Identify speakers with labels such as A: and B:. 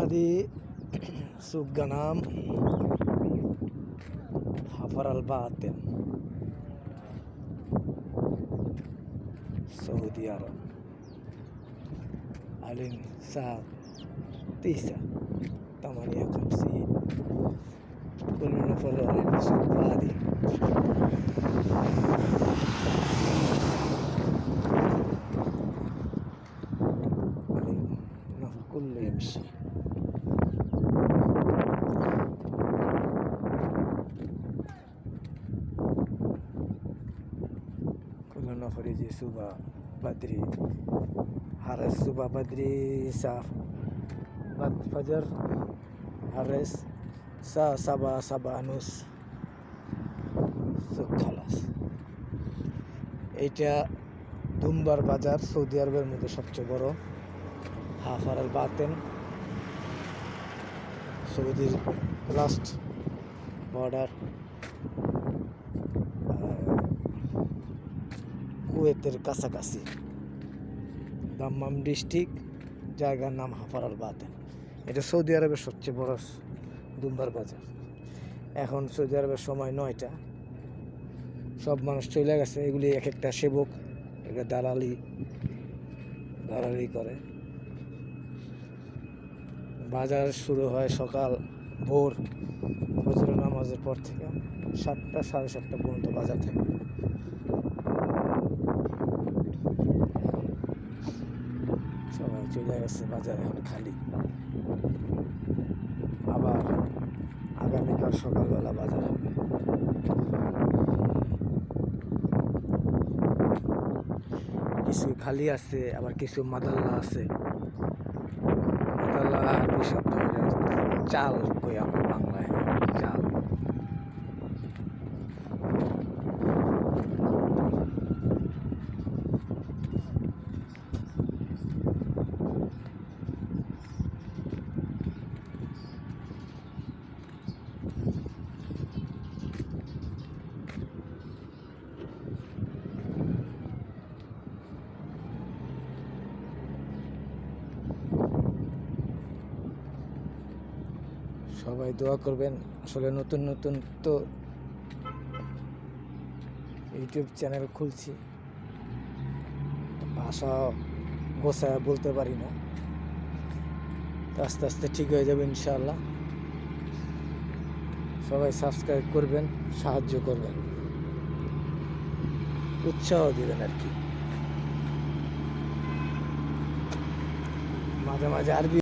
A: هذه سوق غنام حفر الباطن سعودي عرب على الساعة 9:58 كل نفر السوق هذه النفر كله يمشي. كل نفر يجي صبح بدري حرس صبح بدري الساعة بعد فجر حرس الساعة 7:30 সব খালাস। এইটা দুমবার বাজার, সৌদি আরবের মধ্যে সবচেয়ে বড় হাফার আল বাতেন, সৌদির লাস্ট বর্ডার কুয়েতের কাছাকাছি দাম্মাম ডিস্ট্রিক্ট, জায়গার নাম হাফার আল বাতেন। এটা সৌদি আরবের সবচেয়ে বড় দুমবার বাজার। এখন সৌদি আরবের সময় 9টা, সব মানুষ চলে গেছে। এগুলি এক একটা সেবক, একটা দালালি করে। বাজার শুরু হয় সকাল ভোর ফজরের নামাজের পর থেকে 7টা 7:30 পর্যন্ত বাজার থাকে। সবাই চলে গেছে, বাজার এখন খালি। আবার আগামীকাল সকালবেলা বাজার হবে। কিছু খালি আছে, আবার কিছু মাদাল্লা আছে। মাদাল্লা আরবি শব্দ চাল কই আমরা বাংলায়, চাল। সবাই দোয়া করবেন। আসলে নতুন নতুন তো ইউটিউব চ্যানেল খুলছি, ভাষা গোছায় বলতে পারি না, আস্তে আস্তে ঠিক হয়ে যাবে ইনশাআল্লাহ। সবাই সাবস্ক্রাইব করবেন, সাহায্য করবেন, উৎসাহ দিবেন আর কি। মাঝে মাঝে আরবি